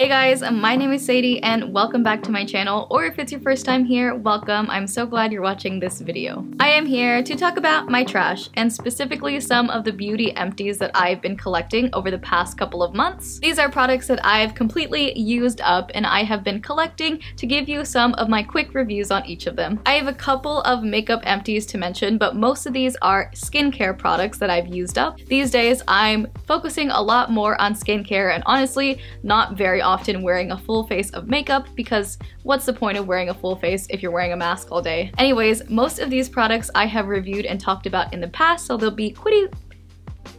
Hey guys, my name is Sadie and welcome back to my channel, or if it's your first time here, welcome. I'm so glad you're watching this video. I am here to talk about my trash and specifically some of the beauty empties that I've been collecting over the past couple of months. These are products that I've completely used up and I have been collecting to give you some of my quick reviews on each of them. I have a couple of makeup empties to mention, but most of these are skincare products that I've used up. These days I'm focusing a lot more on skincare and honestly not very often wearing a full face of makeup because what's the point of wearing a full face if you're wearing a mask all day? Anyways, most of these products I have reviewed and talked about in the past, so they'll be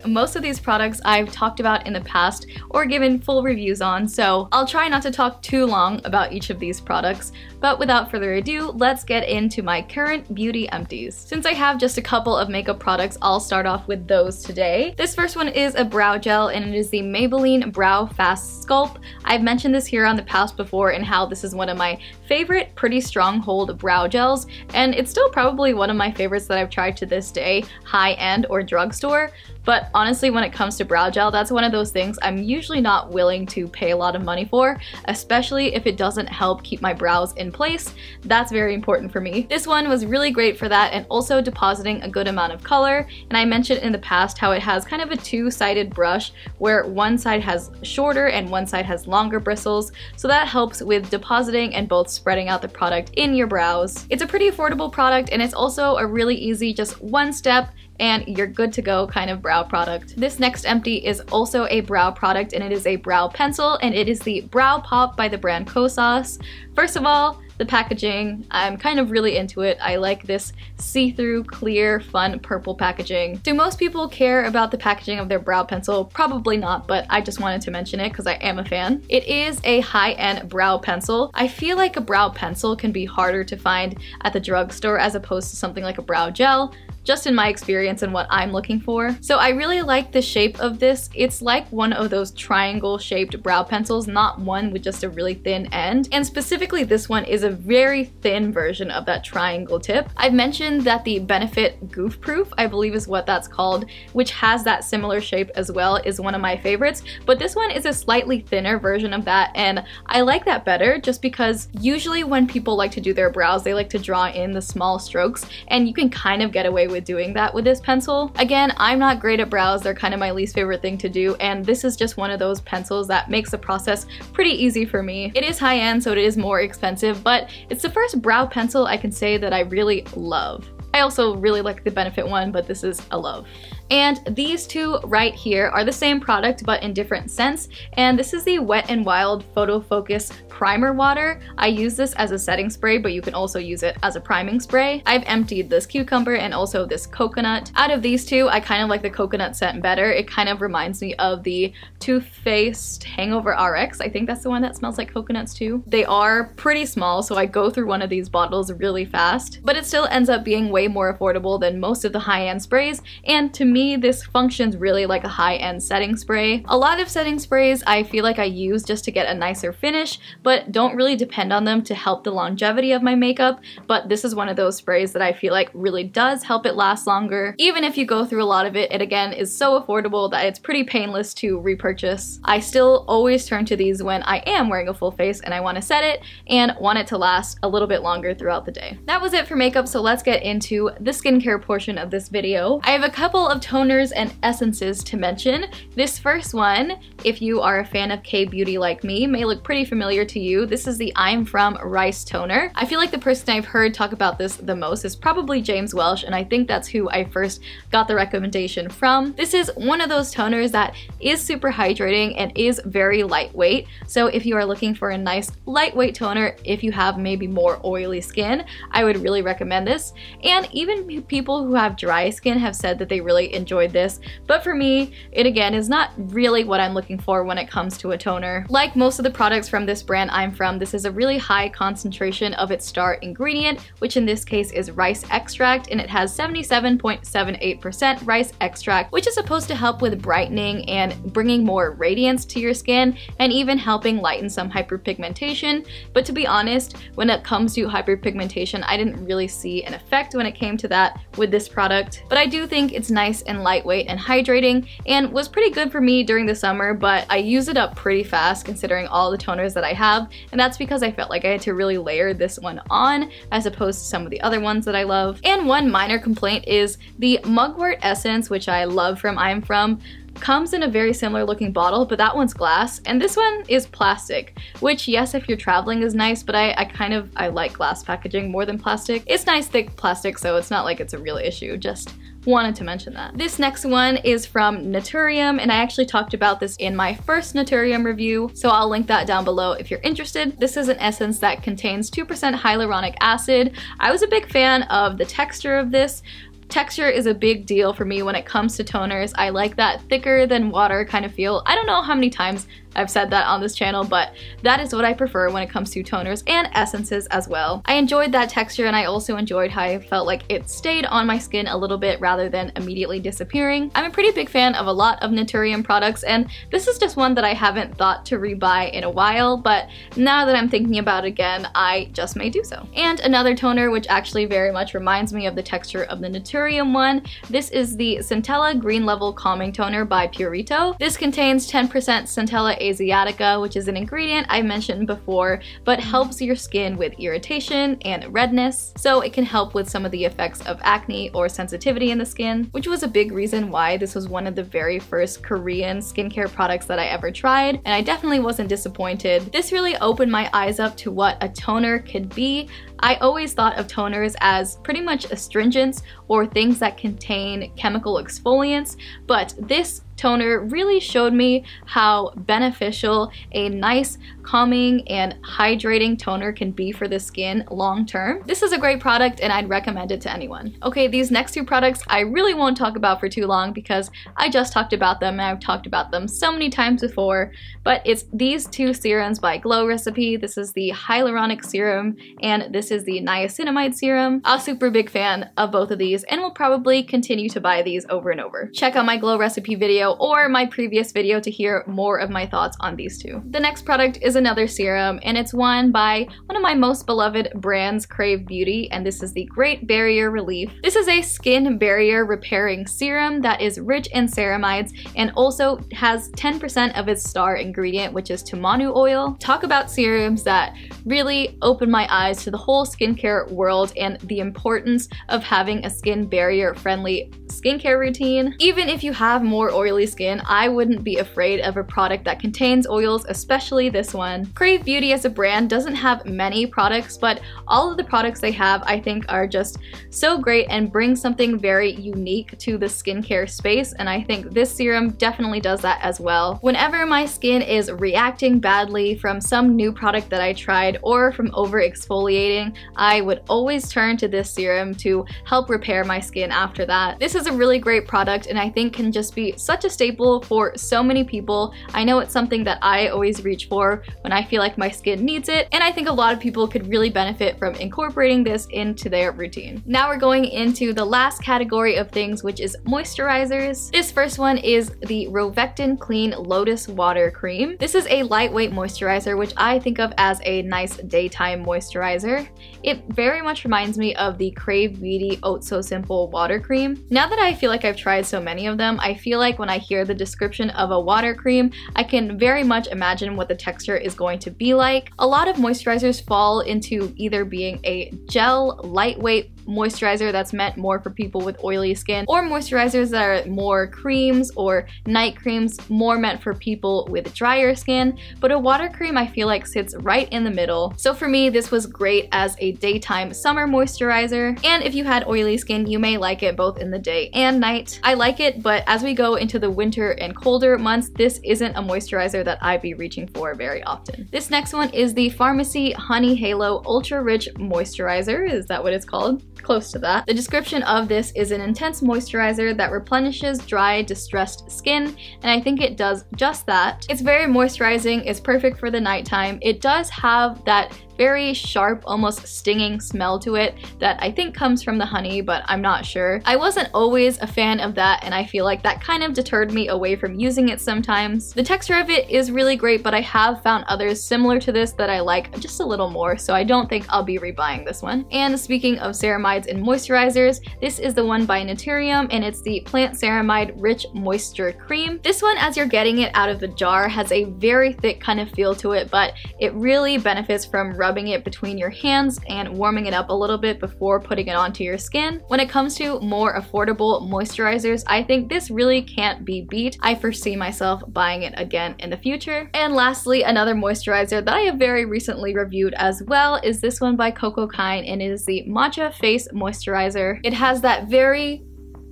most of these products I've talked about in the past or given full reviews on, so I'll try not to talk too long about each of these products, but without further ado, let's get into my current beauty empties. Since I have just a couple of makeup products, I'll start off with those today. This first one is a brow gel and it is the Maybelline Brow Fast Sculpt. I've mentioned this here on the past before and how this is one of my favorite pretty stronghold brow gels, and it's still probably one of my favorites that I've tried to this day, high-end or drugstore. But honestly, when it comes to brow gel, that's one of those things I'm usually not willing to pay a lot of money for, especially if it doesn't help keep my brows in place. That's very important for me. This one was really great for that and also depositing a good amount of color. And I mentioned in the past how it has kind of a two-sided brush where one side has shorter and one side has longer bristles. So that helps with depositing and both spreading out the product in your brows. It's a pretty affordable product and it's also a really easy, just one step and you're good to go kind of brow product. This next empty is also a brow product and it is a brow pencil and it is the Brow Pop by the brand Kosas. First of all, the packaging, I'm kind of really into it. I like this see-through, clear, fun purple packaging. Do most people care about the packaging of their brow pencil? Probably not, but I just wanted to mention it because I am a fan. It is a high-end brow pencil. I feel like a brow pencil can be harder to find at the drugstore as opposed to something like a brow gel, just in my experience and what I'm looking for. So I really like the shape of this. It's like one of those triangle shaped brow pencils, not one with just a really thin end. And specifically this one is a very thin version of that triangle tip. I've mentioned that the Benefit Goof Proof, I believe is what that's called, which has that similar shape as well, is one of my favorites. But this one is a slightly thinner version of that and I like that better just because usually when people like to do their brows, they like to draw in the small strokes and you can kind of get away with doing that with this pencil. Again, I'm not great at brows, they're kind of my least favorite thing to do, and this is just one of those pencils that makes the process pretty easy for me. It is high-end, so it is more expensive, but it's the first brow pencil I can say that I really love. I also really like the Benefit one, but this is a love. And these two right here are the same product but in different scents, and this is the Wet n Wild Photofocus Primer Water. I use this as a setting spray, but you can also use it as a priming spray. I've emptied this cucumber and also this coconut. Out of these two, I kind of like the coconut scent better. It kind of reminds me of the Too Faced Hangover RX. I think that's the one that smells like coconuts too. They are pretty small, so I go through one of these bottles really fast, but it still ends up being way more affordable than most of the high-end sprays, and to me, this functions really like a high-end setting spray. A lot of setting sprays I feel like I use just to get a nicer finish, but don't really depend on them to help the longevity of my makeup, but this is one of those sprays that I feel like really does help it last longer. Even if you go through a lot of it, it again is so affordable that it's pretty painless to repurchase. I still always turn to these when I am wearing a full face and I want to set it and want it to last a little bit longer throughout the day. That was it for makeup, so let's get into the skincare portion of this video. I have a couple of toners and essences to mention. This first one, if you are a fan of K-beauty like me, may look pretty familiar to you. This is the I'm From Rice Toner. I feel like the person I've heard talk about this the most is probably James Welsh, and I think that's who I first got the recommendation from. This is one of those toners that is super hydrating and is very lightweight. So if you are looking for a nice lightweight toner, if you have maybe more oily skin, I would really recommend this. And even people who have dry skin have said that they really enjoyed this, but for me, it again is not really what I'm looking for when it comes to a toner. Like most of the products from this brand I'm From, this is a really high concentration of its star ingredient, which in this case is rice extract, and it has 77.78% rice extract, which is supposed to help with brightening and bringing more radiance to your skin and even helping lighten some hyperpigmentation. But to be honest, when it comes to hyperpigmentation, I didn't really see an effect when when it came to that with this product, but I do think it's nice and lightweight and hydrating and was pretty good for me during the summer, but I use it up pretty fast considering all the toners that I have, and that's because I felt like I had to really layer this one on as opposed to some of the other ones that I love. And one minor complaint is the mugwort essence, which I love from I'm From, comes in a very similar looking bottle, but that one's glass and this one is plastic, which yes, if you're traveling is nice, but I like glass packaging more than plastic. It's nice thick plastic, so it's not like it's a real issue, just wanted to mention that. This next one is from Naturium, and I actually talked about this in my first Naturium review, so I'll link that down below if you're interested. This is an essence that contains 2% hyaluronic acid. I was a big fan of the texture of this. Texture is a big deal for me when it comes to toners. I like that thicker than water kind of feel. I don't know how many times I've said that on this channel, but that is what I prefer when it comes to toners and essences as well. I enjoyed that texture, and I also enjoyed how I felt like it stayed on my skin a little bit rather than immediately disappearing. I'm a pretty big fan of a lot of Naturium products, and this is just one that I haven't thought to rebuy in a while, but now that I'm thinking about it again, I just may do so. And another toner which actually very much reminds me of the texture of the Naturium one, this is the Centella Green Level Calming Toner by Purito. This contains 10% Centella asiatica, which is an ingredient I mentioned before, but helps your skin with irritation and redness, so it can help with some of the effects of acne or sensitivity in the skin, which was a big reason why this was one of the very first Korean skincare products that I ever tried, and I definitely wasn't disappointed. This really opened my eyes up to what a toner could be. I always thought of toners as pretty much astringents or things that contain chemical exfoliants, but this toner really showed me how beneficial a nice calming and hydrating toner can be for the skin long term. This is a great product and I'd recommend it to anyone. Okay, these next two products I really won't talk about for too long because I just talked about them and I've talked about them so many times before, but it's these two serums by Glow Recipe. This is the hyaluronic serum and this is the niacinamide serum. I'm a super big fan of both of these and will probably continue to buy these over and over. Check out my Glow Recipe video or my previous video to hear more of my thoughts on these two. The next product is another serum, and it's one by one of my most beloved brands, Krave Beauty, and this is the Great Barrier Relief. This is a skin barrier repairing serum that is rich in ceramides and also has 10% of its star ingredient, which is tamanu oil. Talk about serums that really opened my eyes to the whole skincare world and the importance of having a skin barrier friendly skincare routine. Even if you have more oily skin, I wouldn't be afraid of a product that contains oils, especially this one. Krave Beauty as a brand doesn't have many products, but all of the products they have I think are just so great and bring something very unique to the skincare space, and I think this serum definitely does that as well. Whenever my skin is reacting badly from some new product that I tried or from over exfoliating, I would always turn to this serum to help repair my skin after that. This is a really great product and I think can just be such a staple for so many people. I know it's something that I always reach for when I feel like my skin needs it, and I think a lot of people could really benefit from incorporating this into their routine. Now we're going into the last category of things, which is moisturizers. This first one is the Rovectin Clean Lotus Water Cream. This is a lightweight moisturizer, which I think of as a nice daytime moisturizer. It very much reminds me of the Krave Beauty Oh So Simple Water Cream. Now that I feel like I've tried so many of them, I feel like when I hear the description of a water cream, I can very much imagine what the texture is going to be like. A lot of moisturizers fall into either being a gel, lightweight moisturizer that's meant more for people with oily skin, or moisturizers that are more creams or night creams more meant for people with drier skin, but a water cream I feel like sits right in the middle. So for me, this was great as a daytime summer moisturizer, and if you had oily skin, you may like it both in the day and night. I like it, but as we go into the winter and colder months, this isn't a moisturizer that I'd be reaching for very often. This next one is the Farmacy Honey Halo Ultra Rich Moisturizer. Is that what it's called? Close to that. The description of this is an intense moisturizer that replenishes dry, distressed skin, and I think it does just that. It's very moisturizing, it's perfect for the nighttime. It does have that very sharp, almost stinging smell to it that I think comes from the honey, but I'm not sure. I wasn't always a fan of that, and I feel like that kind of deterred me away from using it sometimes. The texture of it is really great, but I have found others similar to this that I like just a little more, so I don't think I'll be rebuying this one. And speaking of ceramides and moisturizers, this is the one by Naturium, and it's the Plant Ceramide Rich Moisture Cream. This one, as you're getting it out of the jar, has a very thick kind of feel to it, but it really benefits from rubbing it between your hands and warming it up a little bit before putting it onto your skin. When it comes to more affordable moisturizers, I think this really can't be beat. I foresee myself buying it again in the future. And lastly, another moisturizer that I have very recently reviewed as well is this one by Cocokind, and it is the Matcha Face Moisturizer. It has that very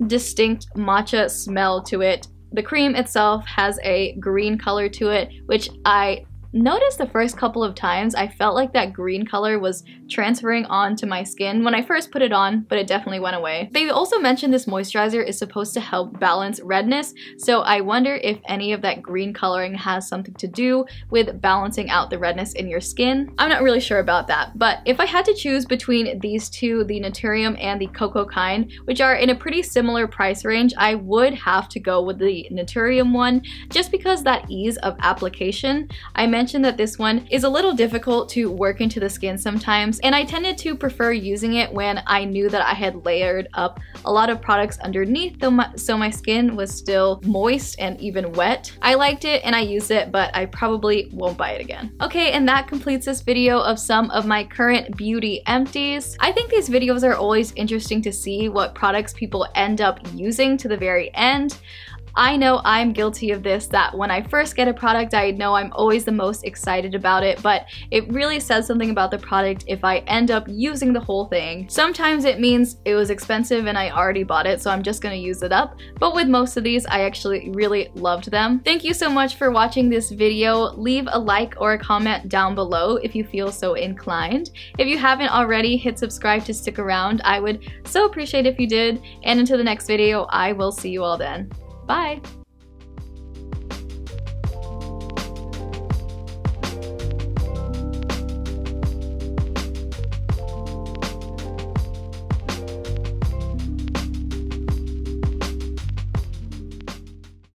distinct matcha smell to it. The cream itself has a green color to it, which I noticed the first couple of times. I felt like that green color was transferring onto my skin when I first put it on, but it definitely went away. They also mentioned this moisturizer is supposed to help balance redness, so I wonder if any of that green coloring has something to do with balancing out the redness in your skin. I'm not really sure about that, but if I had to choose between these two, the Naturium and the Cocokind, which are in a pretty similar price range, I would have to go with the Naturium one, just because that ease of application. I mentioned that this one is a little difficult to work into the skin sometimes, and I tended to prefer using it when I knew that I had layered up a lot of products underneath, so my skin was still moist and even wet. I liked it and I used it, but I probably won't buy it again. Okay, and that completes this video of some of my current beauty empties. I think these videos are always interesting to see what products people end up using to the very end. I know I'm guilty of this, that when I first get a product, I know I'm always the most excited about it, but it really says something about the product if I end up using the whole thing. Sometimes it means it was expensive and I already bought it, so I'm just gonna use it up, but with most of these, I actually really loved them. Thank you so much for watching this video. Leave a like or a comment down below if you feel so inclined. If you haven't already, hit subscribe to stick around. I would so appreciate if you did, and until the next video, I will see you all then. Bye!